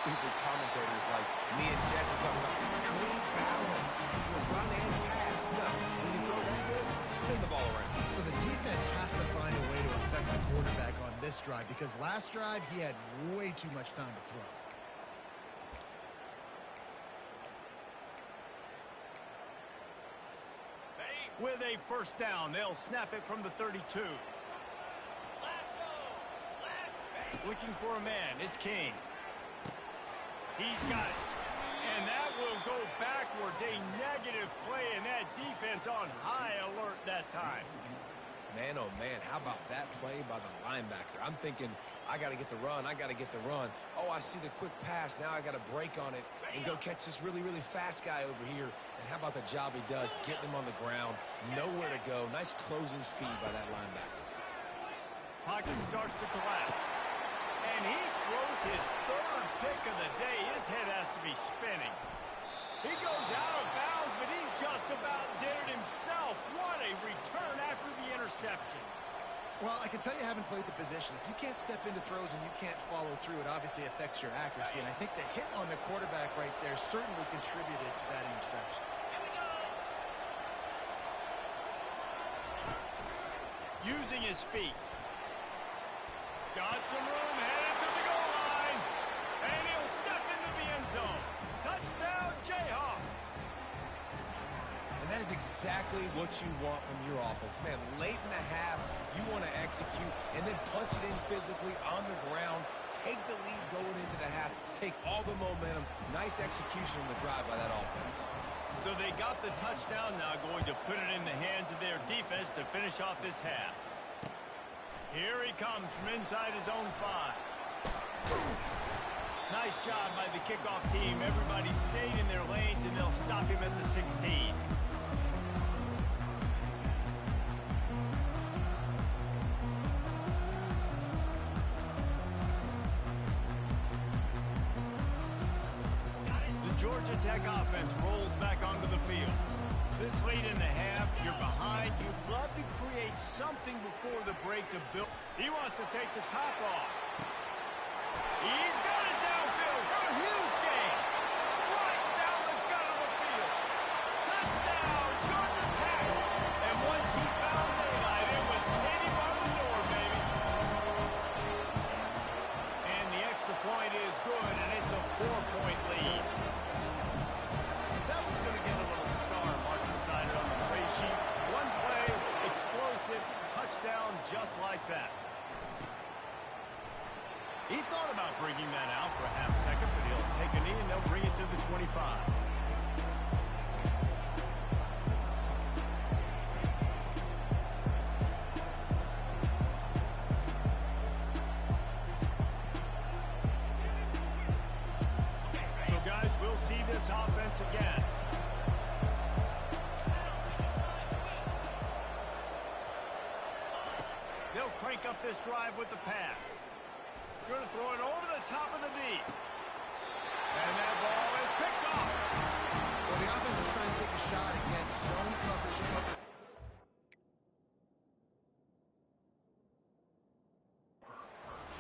stupid commentators like me and Jesse talking about clean balance, run and pass. No, when you throw that good, spin the ball around. So the defense has to find a way to affect the quarterback on this drive because last drive he had way too much time to throw. With a first down, they'll snap it from the 32. Looking for a man, it's King. He's got it. And that will go backwards. A negative play, and that defense on high alert that time. Man, oh man, how about that play by the linebacker? I'm thinking, I got to get the run, I got to get the run. Oh, I see the quick pass. Now I got to break on it and go catch this really, really fast guy over here. And how about the job he does, getting him on the ground, nowhere to go. Nice closing speed by that linebacker. Pocket starts to collapse. And he throws his third pick of the day. His head has to be spinning. He goes out of bounds, but he just about did it himself. What a return after the interception. Well, I can tell you haven't played the position. If you can't step into throws and you can't follow through, it obviously affects your accuracy. And I think the hit on the quarterback right there certainly contributed to that interception. Using his feet. Got some room, headed to the goal line. And he'll step into the end zone. Touchdown, Jayhawks. And that is exactly what you want from your offense. Man, late in the half, you want to execute and then punch it in physically on the ground. Take the lead going into the half. Take all the momentum. Nice execution on the drive by that offense. So they got the touchdown now, going to put it in the hands of their defense to finish off this half. Here he comes from inside his own 5. Nice job by the kickoff team. Everybody stayed in their lanes, and they'll stop him at the 16. The Georgia Tech offense rolls back onto the field. This late in the half, you're behind. You'd love to create something before the break to build. He wants to take the top off. He's got it downfield for a huge gain. Right down the gut of the field. Touchdown, Georgia Tech. And once he found daylight, it was Katie by the door, baby. And the extra point is good, and it's a 4-point lead. That was going to get a little star mark decided on the play sheet. One play, explosive, touchdown just like that. He thought about bringing that out for a half second, but he'll take a knee and they'll bring it to the 25. So guys, we'll see this offense again. They'll crank up this drive with the pass. Going to throw it over the top of the knee. And that ball is picked off. Well, the offense is trying to take a shot against zone coverage.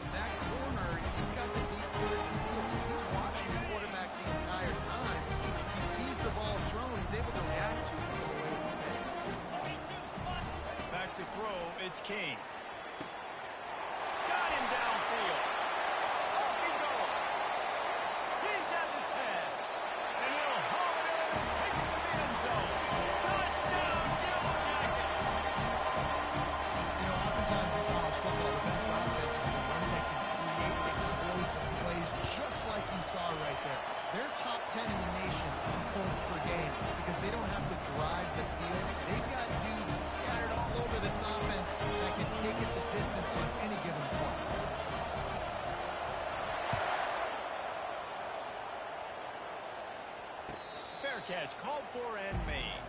That corner, he's got the deep third of the field, so he's watching the quarterback the entire time. He sees the ball thrown. He's able to react to it and get away with the pick. Back to throw, it's King. Got him downfield. Off he goes. He's at the 10. And he'll haul it in and take it to the end zone. Touchdown, Yellow Jackets. You know, oftentimes in college football, the best offenses are the ones that can create explosive plays just like you saw right there. They're top 10 in the nation in points per game because they don't have to drive the field. They've got dudes scattered all over this offense that can take it the distance on any given play. Fair catch, called for and made.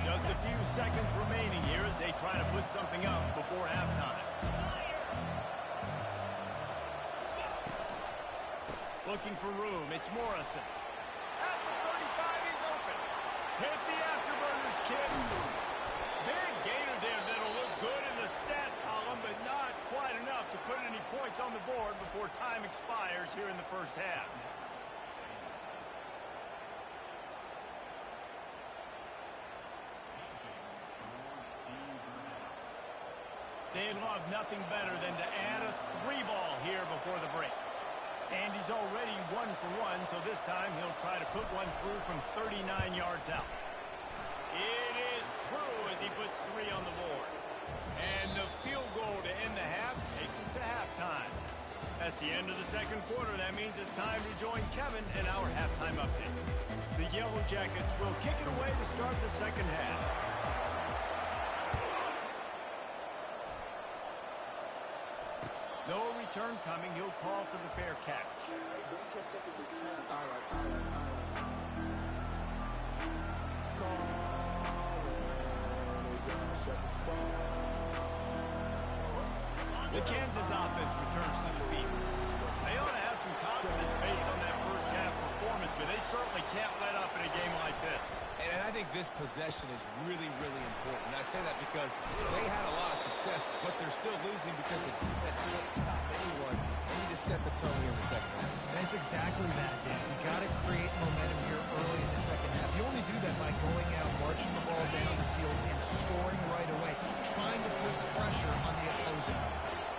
Just a few seconds remaining here as they try to put something up before halftime. Looking for room. It's Morrison. At the 35, he's open. Hit the afterburners, kid. Big gainer there that'll look good in the stat column, but not quite enough to put any points on the board before time expires here in the first half. They'd love nothing better than to add a 3-ball here before the break. And he's already 1 for 1, so this time he'll try to put one through from 39 yards out. It is true as he puts 3 on the board. And the field goal to end the half takes us to halftime. That's the end of the second quarter. That means it's time to join Kevin in our halftime update. The Yellow Jackets will kick it away to start the second half. No return coming. He'll call for the fair catch. The Kansas offense returns to the field. They ought to have some confidence based on that first half performance, but they certainly can't let up in a game like this. And I think this possession is really, really important. I say that because they had a lot of success, but they're still losing because the defense can't stop anyone. They need to set the tone here in the second half. That's exactly that, Dan. You got to create momentum here early in the second half. You only do that by going out, marching the ball down the field, and scoring right away, trying to put pressure on the opposing offense.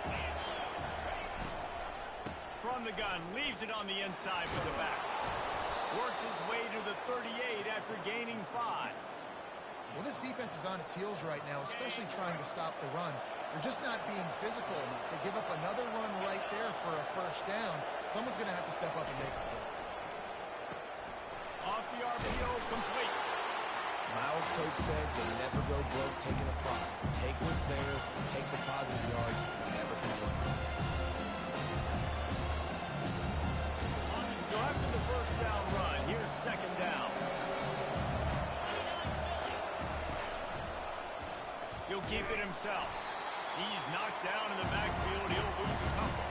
From the gun, leaves it on the inside for the back. Works his way to the 38 after gaining 5. Well, this defense is on its heels right now, especially trying to stop the run. They're just not being physical enough. They give up another run right there for a first down. Someone's going to have to step up and make a play. Off the RPO, complete. My old coach said you'll never go broke taking a profit. Take what's there, take the positive yards, and never complain. So after the first down run, here's second down. He'll keep it himself. He's knocked down in the backfield. He'll lose a couple.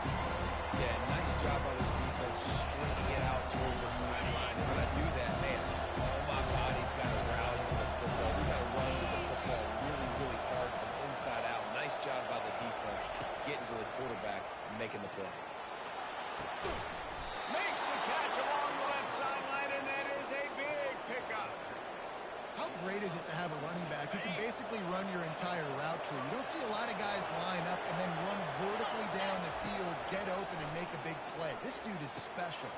Yeah, nice job on his defense stringing it out towards the sideline. And when I do that, man, all my body's got to rally to the football. We got to run with the football really, really hard from inside out. Nice job by the defense getting to the quarterback and making the play. Makes the catch along the left sideline, and that is a big pickup. How great is it to have a running back who can basically run your entire route tree? You don't see a lot of guys line up and then run vertically down the field, get open, and make a big play. This dude is special.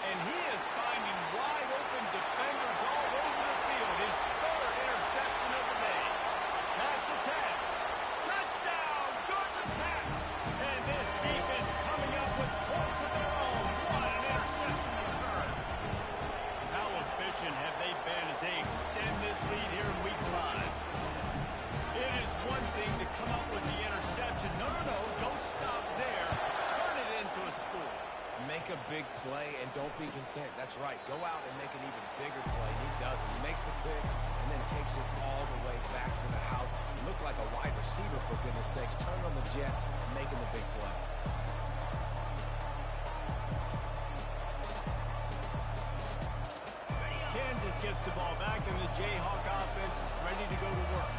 And he is finding wide open defenders all over the field. His third interception of the day. Pass to 10. Touchdown, Georgia Tech. And this defense coming up with points of their own. What an interception return. How efficient have they been as they extend this lead here in week 5? It is one thing to come up with the interception. No, don't stop there. Turn it into a score. Make a big play and don't be content. That's right. Go out and make an even bigger play. He does it. He makes the pick and then takes it all the way back to the house. He looked like a wide receiver, for goodness sakes. Turn on the Jets, making the big play. Kansas gets the ball back, and the Jayhawk offense is ready to go to work.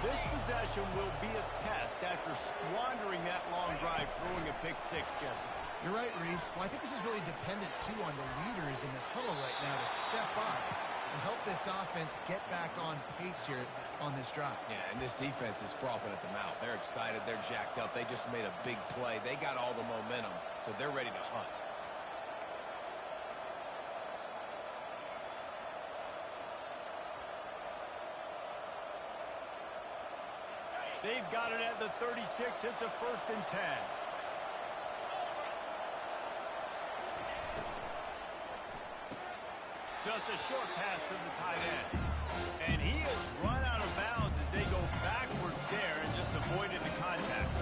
This possession will be a test after squandering that long drive, throwing a pick 6, Jesse. You're right, Reese. Well, I think this is really dependent, too, on the leaders in this huddle right now to step up and help this offense get back on pace here on this drive. Yeah, and this defense is frothing at the mouth. They're excited. They're jacked up. They just made a big play. They got all the momentum, so they're ready to hunt. They've got it at the 36. It's a 1st and 10. Just a short pass to the tight end. And he has run out of bounds as they go backwards there and just avoided the contact.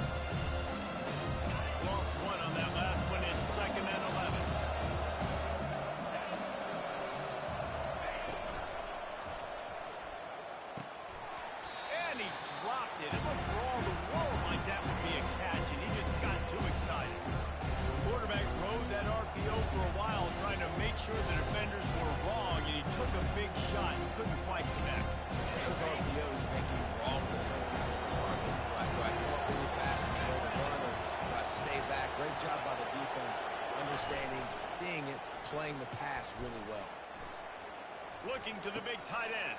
Lost one on that last one. It's 2nd and 11. And he dropped it. It looked for all the world like that would be a catch, and he just got too excited. The quarterback rode that RPO for a while. playing the pass really well. Looking to the big tight end.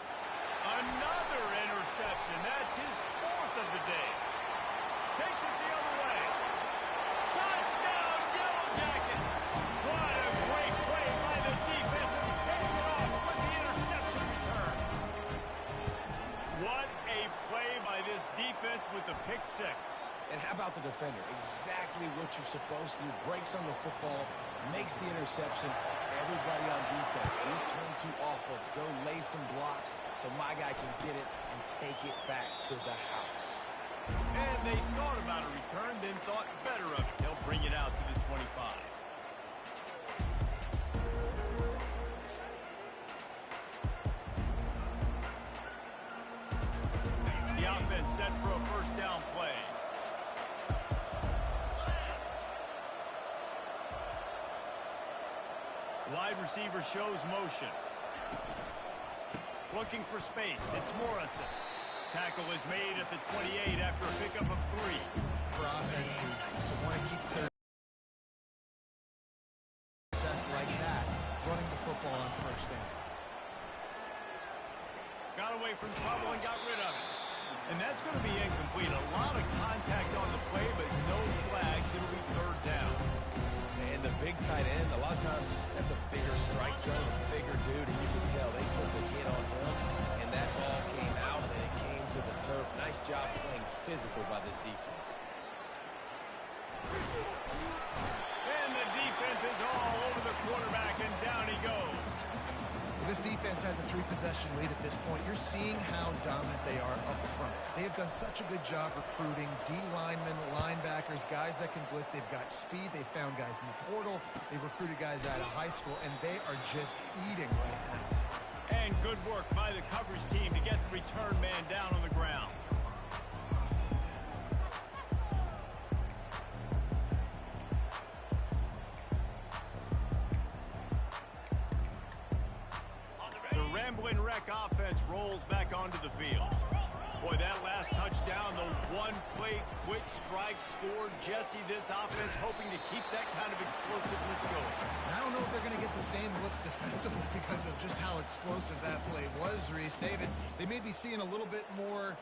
Another interception. That's his 4th of the day. Takes it the other way. Touchdown, Yellow Jackets! What a great play by the defense, and heading it off with the interception return. What a play by this defense with the pick 6. And how about the defender? Exactly what you're supposed to do. Breaks on the football, makes the interception. Everybody on defense, return to offense. Go lay some blocks so my guy can get it and take it back to the house. And they thought about a return, then thought better of it. They'll bring it out to the 25. The offense set for a first down play. Wide receiver shows motion. Looking for space. It's Morrison. Tackle is made at the 28 after a pickup of 3. For offenses to want to keep their success like that, running the football on first down. Got away from trouble and got rid of it. And that's going to be incomplete. A lot of contact on the play, but no flags. It'll be 3rd down. And the big tight end, a lot of times that's a bigger strike zone, a bigger dude, and you can tell they put the hit on him, and that ball came out, and it came to the turf. Nice job playing physical by this defense. And the defense is all over the quarterback, and down he goes. This defense has a 3-possession lead at this point. You're seeing how dominant they are up front. They have done such a good job recruiting D-linemen, linebackers, guys that can blitz. They've got speed. They found guys in the portal. They've recruited guys out of high school, and they are just eating right now. And good work by the coverage team to get the return man down on the ground. Ramblin' Wreck offense rolls back onto the field. Boy, that last touchdown, the one-play quick strike scored. Jesse, this offense hoping to keep that kind of explosiveness going. I don't know if they're going to get the same looks defensively because of just how explosive that play was, Reese. David, they may be seeing a little bit more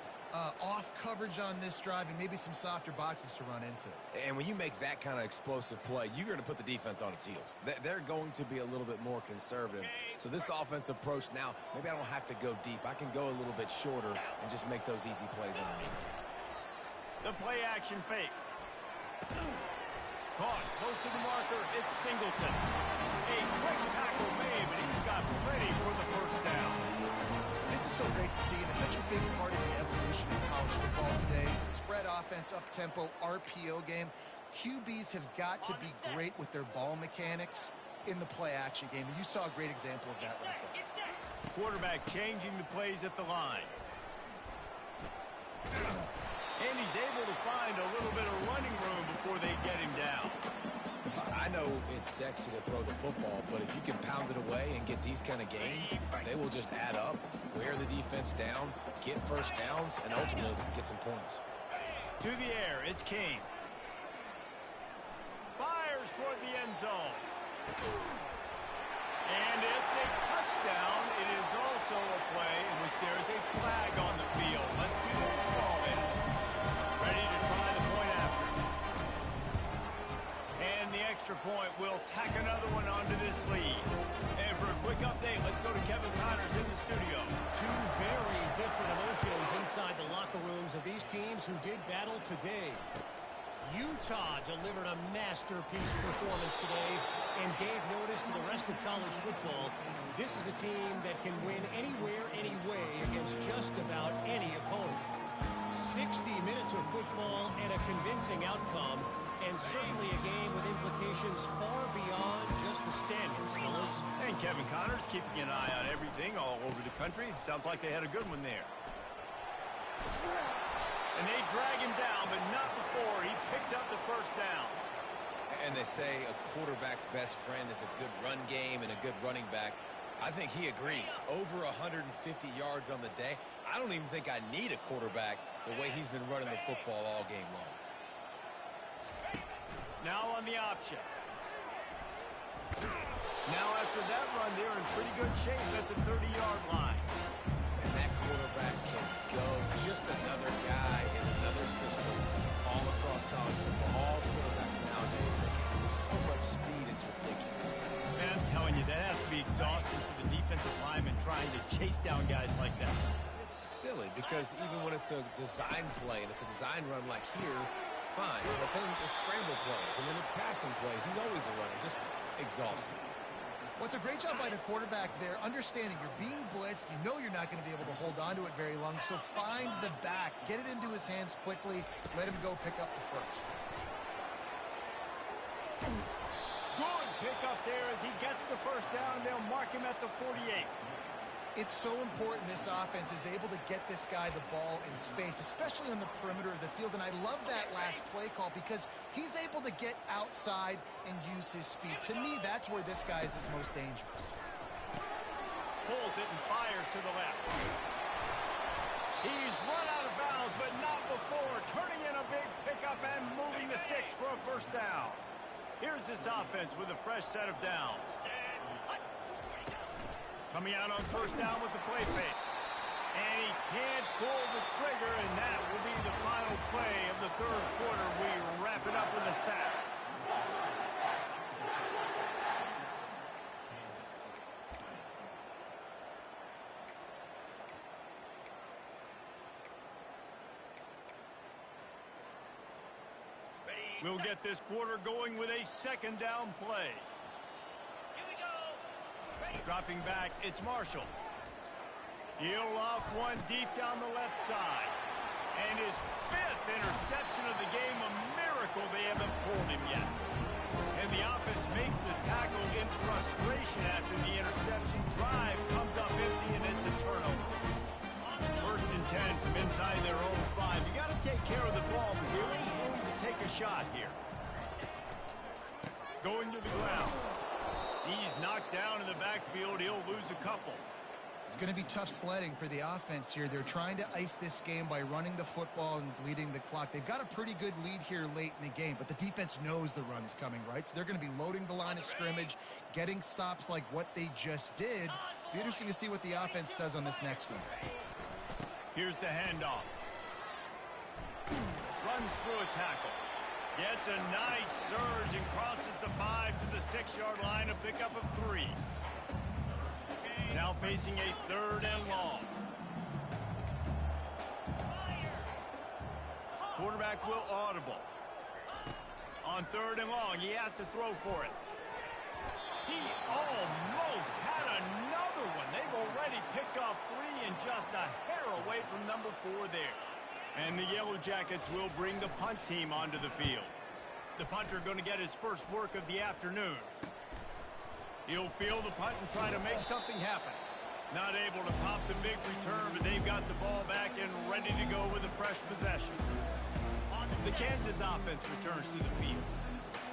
off coverage on this drive and maybe some softer boxes to run into. And when you make that kind of explosive play, you're going to put the defense on its heels. They're going to be a little bit more conservative. So this offense approach now, maybe I don't have to go deep. I can go a little bit shorter and just make those easy plays underneath. The play action fake. Caught close to the marker. It's Singleton. A quick tackle made, but he's got plenty for the first down. This is so great to see, and it's such a big part of the evolution of college football today. Spread offense, up-tempo, RPO game. QBs have got to be great with their ball mechanics in the play-action game. And you saw a great example of that right there. Quarterback changing the plays at the line. And he's able to find a little bit of running room before they get him down. I know it's sexy to throw the football, but if you can pound it away and get these kind of gains, they will just add up, wear the defense down, get first downs, and ultimately get some points. To the air, it's King. Fires toward the end zone. And it's a touchdown. It is also a play in which there is a flag on the field. Let's see what the call is. Ready to try the point after. And the extra point will tack another one onto this lead. And for a quick update, let's go to Kevin Connors in the studio. Two very different emotions inside the locker rooms of these teams who did battle today. Utah delivered a masterpiece performance today and gave notice to the rest of college football. This is a team that can win anywhere, anyway against just about any opponent. 60 minutes of football and a convincing outcome, and certainly a game with implications far beyond just the standings, fellas. And Kevin Connors keeping an eye on everything all over the country. Sounds like they had a good one there. And they drag him down, but not before he picks up the first down. And they say a quarterback's best friend is a good run game and a good running back. I think he agrees. Over 150 yards on the day. I don't even think I need a quarterback the way he's been running the football all game long. Now on the option. Now after that run, they're in pretty good shape at the 30-yard line. And that quarterback can go. Just another guy in another system all across college football. All quarterbacks nowadays, they get so much speed, it's ridiculous. Man, I'm telling you, that has to be exhausting for the defensive lineman trying to chase down guys like that. It's silly because even when it's a design play and it's a design run like here, fine. But then it's scramble plays and then it's passing plays. He's always a runner. Just exhausting. Well, it's a great job by the quarterback there, understanding you're being blitzed. You know you're not going to be able to hold on to it very long, so find the back. Get it into his hands quickly. Let him go pick up the first. Good pick up there as he gets the first down. They'll mark him at the 48. It's so important this offense is able to get this guy the ball in space, especially on the perimeter of the field. And I love that last play call because he's able to get outside and use his speed. To me, that's where this guy is his most dangerous. Pulls it and fires to the left. He's run out of bounds, but not before. Turning in a big pickup and moving the sticks for a first down. Here's this offense with a fresh set of downs. Coming out on first down with the play fake. And he can't pull the trigger, and that will be the final play of the third quarter. We wrap it up with a sack. We'll get this quarter going with a second down play. Dropping back, it's Marshall. He'll off one deep down the left side. And his fifth interception of the game, a miracle they haven't pulled him yet. And the offense makes the tackle in frustration after the interception. Drive comes up empty, and it's a turnover. First and 10 from inside their own 5. You got to take care of the ball, but there is room to take a shot here. Going to the ground. He's knocked down in the backfield. He'll lose a couple. It's going to be tough sledding for the offense here. They're trying to ice this game by running the football and bleeding the clock. They've got a pretty good lead here late in the game, but the defense knows the run's coming, right? So they're going to be loading the line of scrimmage, getting stops like what they just did. Be interesting to see what the offense does on this next one. Here's the handoff. Runs through a tackle. Gets a nice surge and crosses the 5 to the 6-yard line, a pickup of 3. Now facing a third and long. Quarterback will audible. On third and long, he has to throw for it. He almost had another one. They've already picked off 3 and just a hair away from number 4 there. And the Yellow Jackets will bring the punt team onto the field. The punter going to get his first work of the afternoon. He'll field the punt and try to make something happen. Not able to pop the big return, but they've got the ball back and ready to go with a fresh possession. The Kansas offense returns to the field.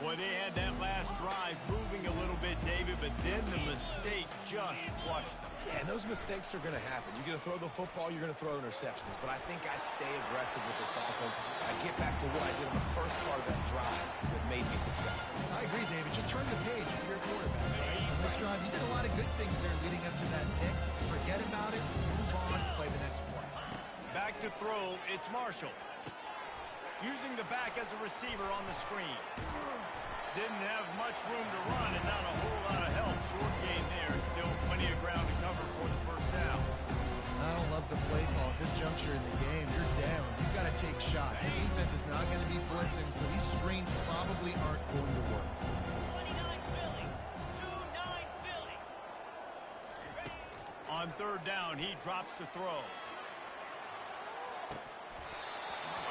Boy, they had that last drive moving a little bit, David, but then the mistake just crushed them. Yeah, and those mistakes are going to happen. You're going to throw the football, you're going to throw interceptions. But I think I stay aggressive with this offense. I get back to what I did in the first part of that drive that made me successful. I agree, David. Just turn the page if you're a quarterback. On this drive, you did a lot of good things there leading up to that pick. Forget about it, move on, play the next play. Back to throw, it's Marshall. Using the back as a receiver on the screen. Didn't have much room to run and not a whole lot of help. Short game there. Still plenty of ground to cover for the first down. I don't love the play call at this juncture in the game. You're down. You've got to take shots. The defense is not going to be blitzing, so these screens probably aren't going to work. 29 Philly. 2-9 Philly. On third down, he drops to throw.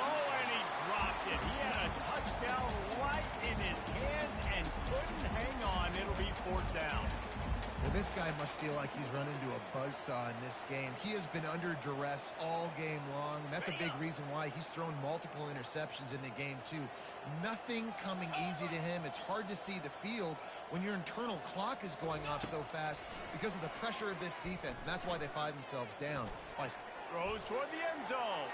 Oh, and he dropped it. He had a touchdown right in his hands and couldn't hang on. It'll be fourth down. Well, this guy must feel like he's run into a buzzsaw in this game. He has been under duress all game long, and that's a big reason why he's thrown multiple interceptions in the game, too. Nothing coming easy to him. It's hard to see the field when your internal clock is going off so fast because of the pressure of this defense, and that's why they find themselves down. Throws toward the end zone.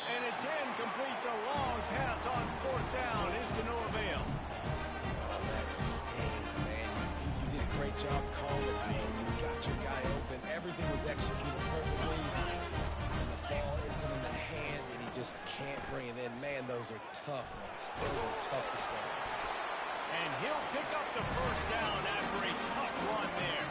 And it's incomplete. The long pass on fourth down is to no avail. Oh, that stinks. bringing in, man, those are tough ones. Those are tough to swallow. And he'll pick up the first down after a tough run there.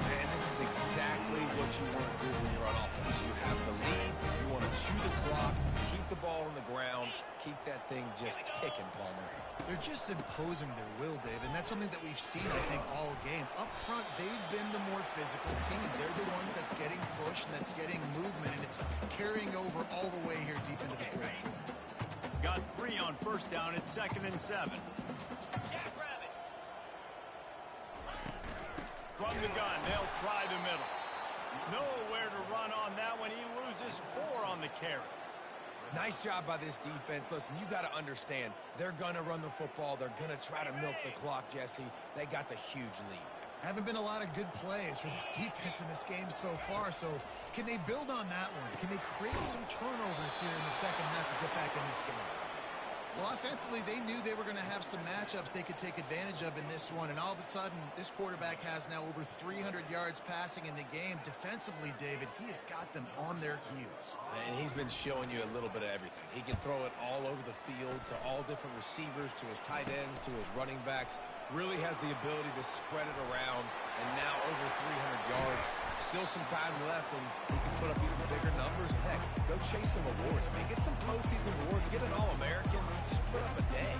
Man, this is exactly what you want to do when you're on offense. You have the lead. You want to chew the clock, keep the ball on the ground, keep that thing just ticking, Palmer. They're just imposing their will, Dave, and that's something that we've seen, I think, all game. Up front, they've been the more physical team. They're the ones that's getting pushed and that's getting movement, and it's carrying over all the way here deep into the fourth quarter. Got 3 on first down at 2nd and 7. Jackrabbit. From the gun, they'll try the middle. Nowhere to run on that one. He loses 4 on the carry. Nice job by this defense. Listen, you got to understand, they're going to run the football. They're going to try to milk the clock, Jesse. They got the huge lead. Haven't been a lot of good plays for this defense in this game so far, so can they build on that one? Can they create some turnovers here in the second half to get back in this game? Well, offensively, they knew they were going to have some matchups they could take advantage of in this one, and all of a sudden, this quarterback has now over 300 yards passing in the game. Defensively, David, he has got them on their heels. And he's been showing you a little bit of everything. He can throw it all over the field to all different receivers, to his tight ends, to his running backs. Really has the ability to spread it around, and now over 300 yards. Still some time left, and he can put up even bigger numbers. Heck, go chase some awards, man. Get some postseason awards. Get an All-American. Just put up a day.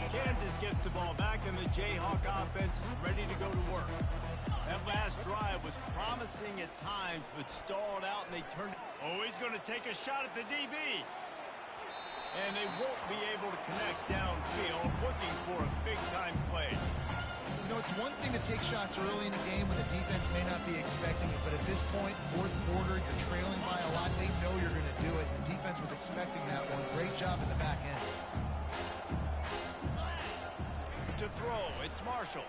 Kansas gets the ball back, and the Jayhawk offense is ready to go to work. That last drive was promising at times, but stalled out, and they turned it. Oh, he's going to take a shot at the DB. And they won't be able to connect downfield, looking for a big-time play. You know, it's one thing to take shots early in the game when the defense may not be expecting it, but at this point, fourth quarter, you're trailing by a lot. They know you're going to do it. The defense was expecting that one. Great job in the back end. To throw, it's Marshall.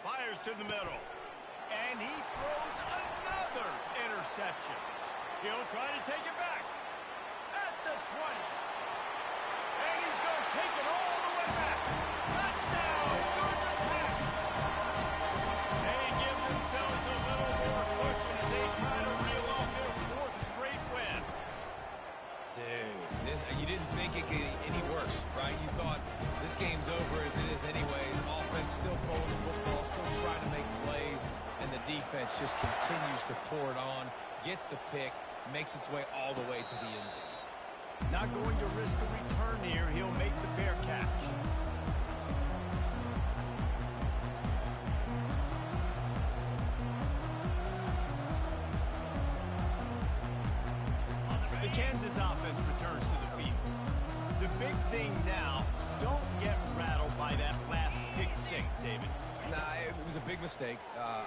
Fires to the middle. And he throws another interception. He'll try to take it back. At the 20. And he's going to take it all the way back. Touchdown, Georgia Tech. They give themselves a little more cushion as they try to reel off their 4th straight win. Dude, you didn't think it could get any worse, right? You thought this game's over as it is anyway. Offense still throwing the football, still trying to make plays, and the defense just continues to pour it on, gets the pick, makes its way all the way to the end zone. Not going to risk a return here. He'll make the fair catch. The Kansas offense returns to the field. The big thing now, don't get rattled by that last pick 6, David. Nah, it was a big mistake.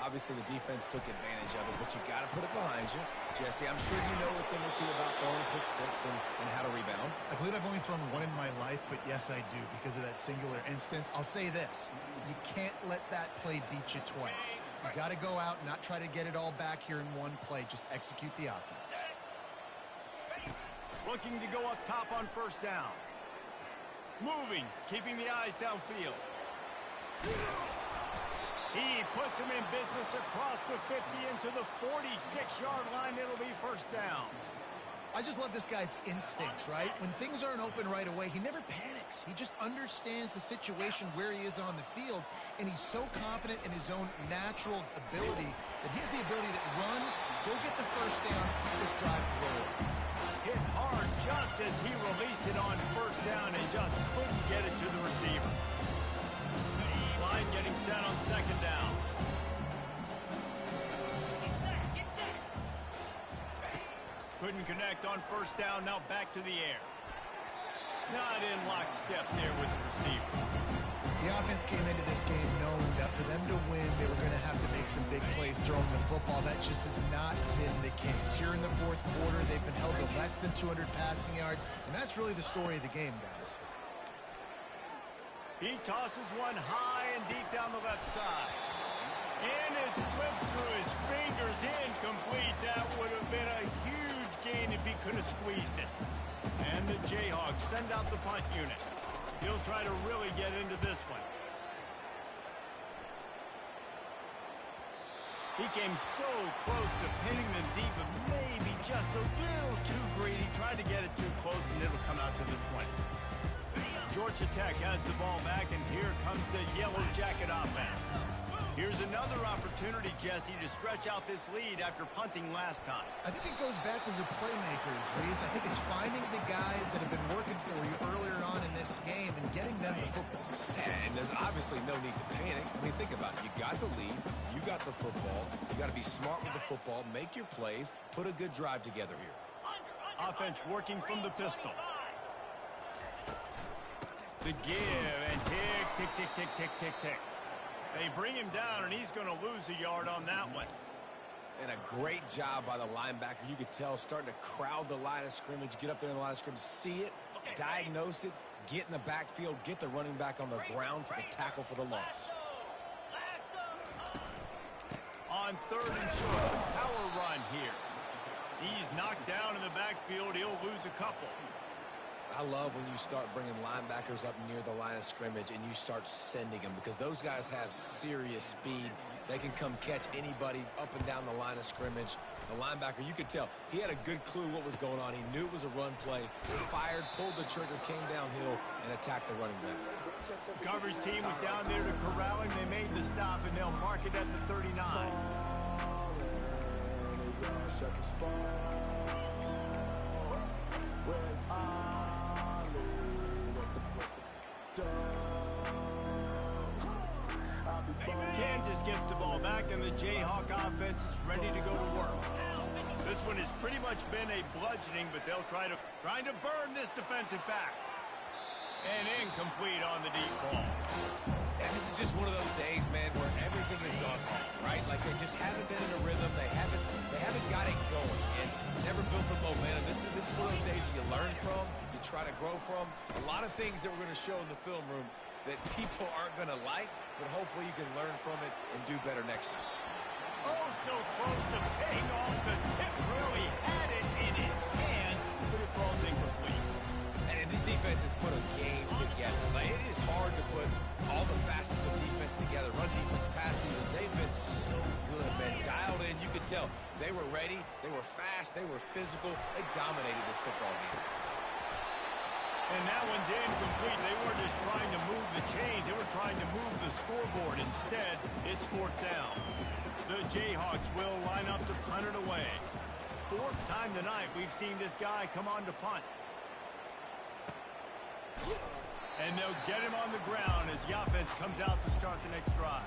Obviously, the defense took advantage of it, but you got to put it behind you. Jesse, I'm sure you know a thing or two about throwing a pick 6 and how to rebound. I believe I've only thrown one in my life, but yes, I do because of that singular instance. I'll say this. You can't let that play beat you twice. You got to go out and not try to get it all back here in one play. Just execute the offense. Looking to go up top on first down. Moving, keeping the eyes downfield. He puts him in business across the 50 into the 46-yard line. It'll be first down. I just love this guy's instincts, right? When things aren't open right away, he never panics. He just understands the situation where he is on the field, and he's so confident in his own natural ability that he has the ability to run, go get the first down, keep this drive rolling. Hit hard just as he released it on first down and just couldn't get it to the receiver. Line getting set on second down. Get set. Couldn't connect on first down, now back to the air. Not in lockstep there with the receiver. The offense came into this game knowing that for them to win, they were going to have to make some big plays throwing the football. That just has not been the case. Here in the fourth quarter, they've been held to less than 200 passing yards, and that's really the story of the game, guys. He tosses one high and deep down the left side. And it slips through his fingers, incomplete. That would have been a huge gain if he could have squeezed it. And the Jayhawks send out the punt unit. He'll try to really get into this one. He came so close to pinning them deep, but maybe just a little too greedy. Tried to get it too close, and it'll come out to the 20. Georgia Tech has the ball back, and here comes the Yellow Jacket offense. Here's another opportunity, Jesse, to stretch out this lead after punting last time. I think it goes back to your playmakers, Reese. I think it's finding the guys that have been working for you earlier on in this game and getting them the football. And there's obviously no need to panic. I mean, think about it. You got the lead. You got the football. You got to be smart with the football. Make your plays. Put a good drive together here. Offense working from the pistol. The give, and tick, tick, tick, tick, tick, tick, tick. They bring him down, and he's going to lose a yard on that one. And a great job by the linebacker. You could tell starting to crowd the line of scrimmage, get up there in the line of scrimmage, see it, diagnose it, get in the backfield, get the running back on the ground for the tackle for the loss. On 3rd and short, power run here. He's knocked down in the backfield. He'll lose a couple. I love when you start bringing linebackers up near the line of scrimmage and you start sending them because those guys have serious speed. They can come catch anybody up and down the line of scrimmage. The linebacker, you could tell, he had a good clue what was going on. He knew it was a run play, fired, pulled the trigger, came downhill, and attacked the running back. The coverage team was down there to corral him. They made the stop, and they'll mark it at the 39. Kansas gets the ball back, and the Jayhawk offense is ready to go to work. This one has pretty much been a bludgeoning, but they'll trying to burn this defensive back. And incomplete on the deep ball. And this is just one of those days, man, where everything has gone wrong, right? Like they just haven't been in a rhythm. They haven't got it going and never built the momentum. This is one of those days that you learn from, you try to grow from. A lot of things that we're going to show in the film room that people aren't going to like, but hopefully you can learn from it and do better next time. Oh, so close to paying off the tip. Really had it in his hands, but it falls incomplete. And this defense has put a game together. Like, it is hard to put all the facets of defense together. Run defense, pass defense, they've been so good, man. Dialed in, you could tell. They were ready, they were fast, they were physical. They dominated this football game. And that one's incomplete. They weren't just trying to move the chains. They were trying to move the scoreboard. Instead, it's 4th down. The Jayhawks will line up to punt it away. 4th time tonight we've seen this guy come on to punt. And they'll get him on the ground as the offense comes out to start the next drive.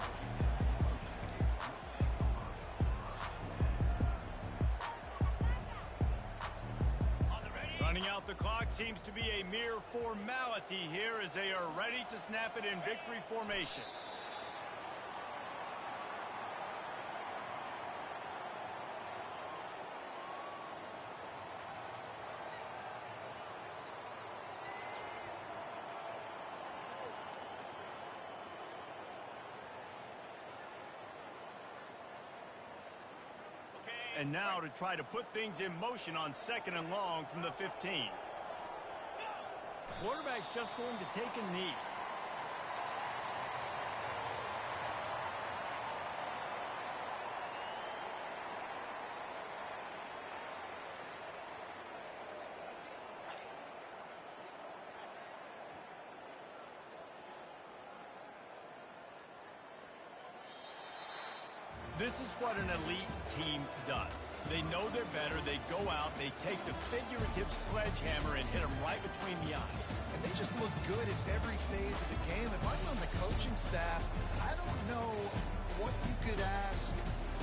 Running out the clock seems to be a mere formality here as they are ready to snap it in victory formation. And now to try to put things in motion on 2nd and long from the 15. Quarterback's just going to take a knee. This is what an elite team does. They know they're better. They go out, they take the figurative sledgehammer and hit them right between the eyes. And they just look good at every phase of the game. If I'm on the coaching staff, I don't know what you could ask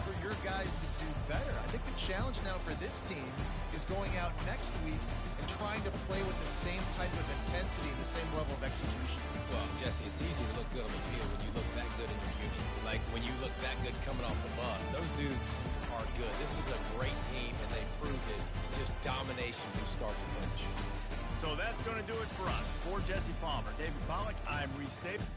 for your guys to do better. I think the challenge now for this team is going out next week and trying to play with the same type of intensity and the same level of execution. Well, Jesse, it's easy to look good on the field when you look that good in your unit. Like when you look that good coming off the bus. Those dudes are good. This was a great team, and they proved it. Just domination from start to finish. So that's going to do it for us. For Jesse Palmer, David Pollack, I'm Reese Davis.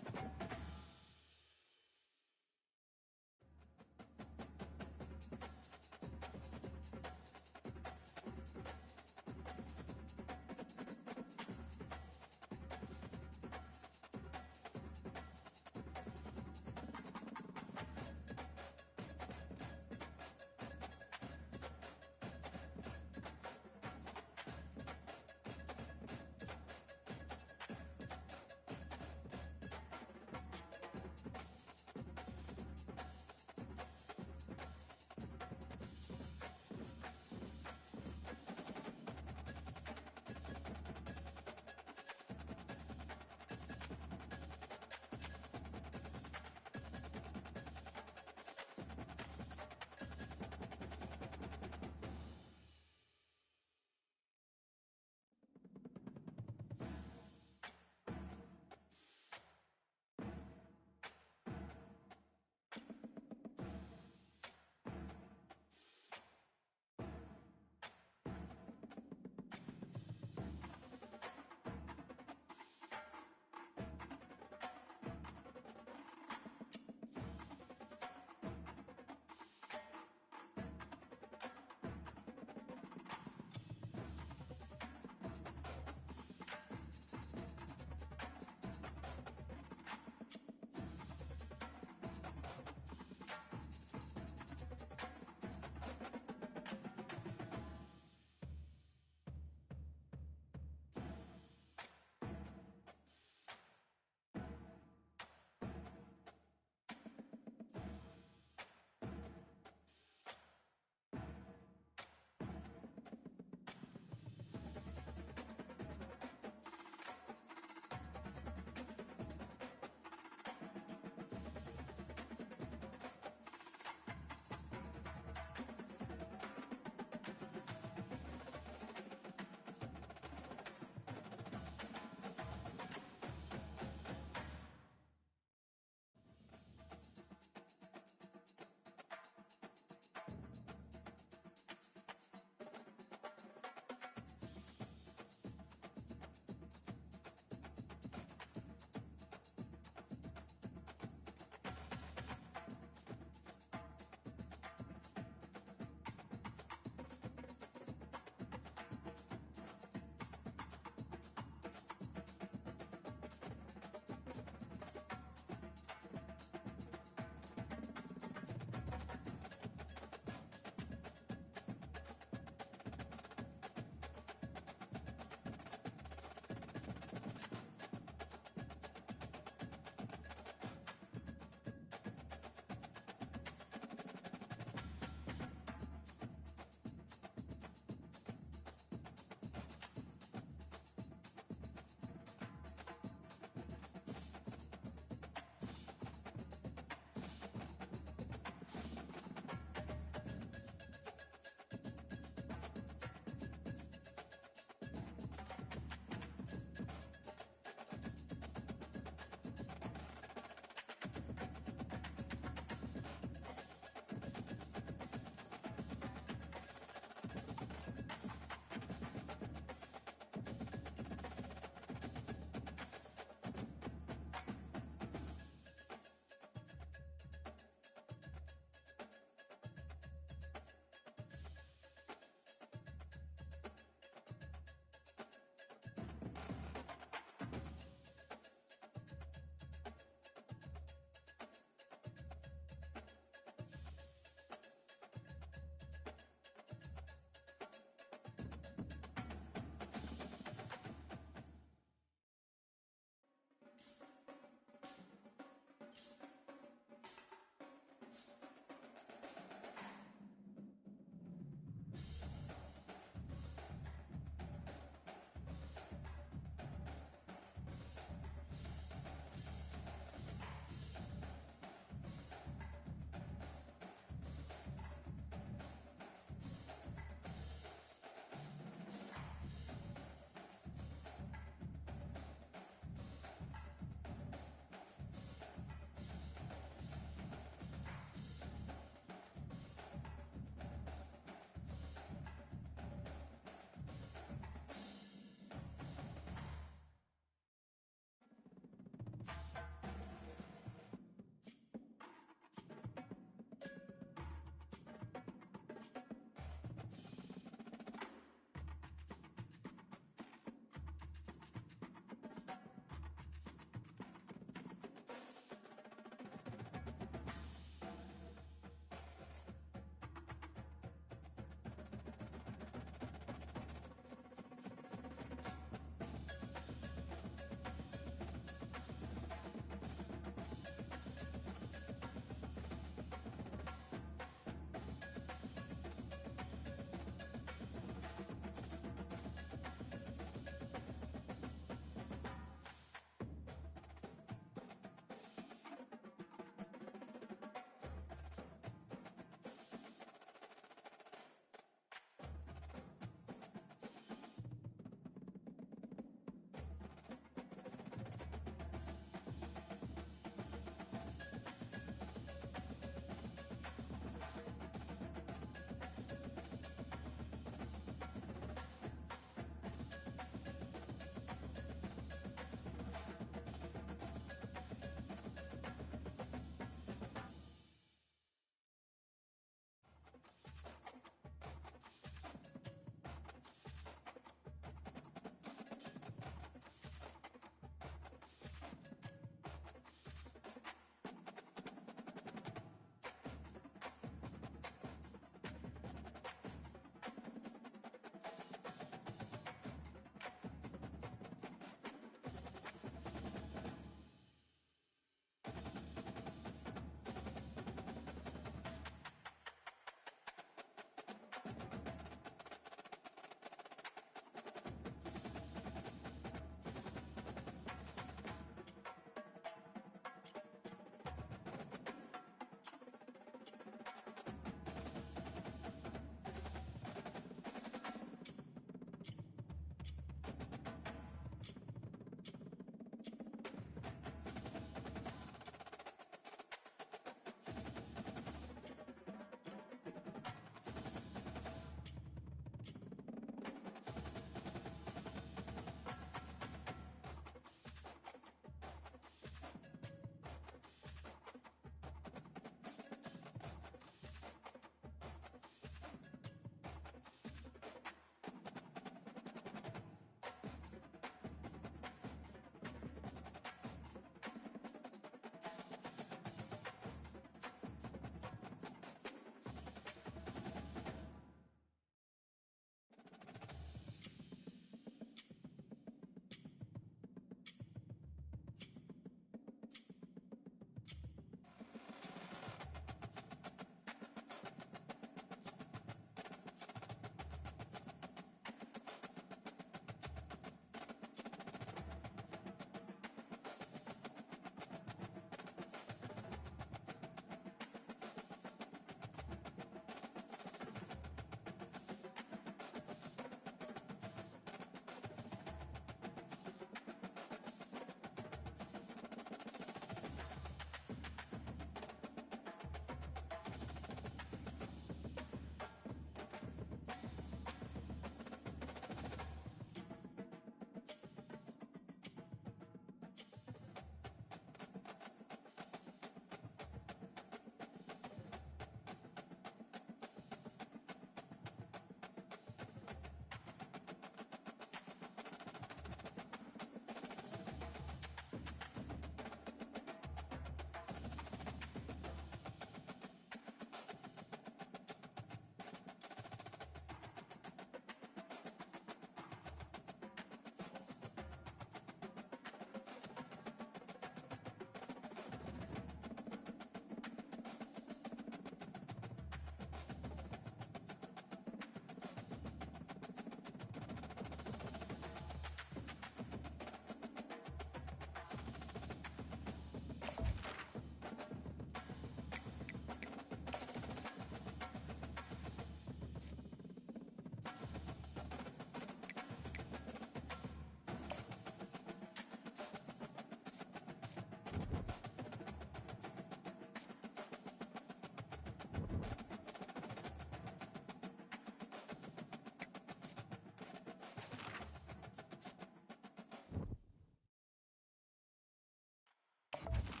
offense.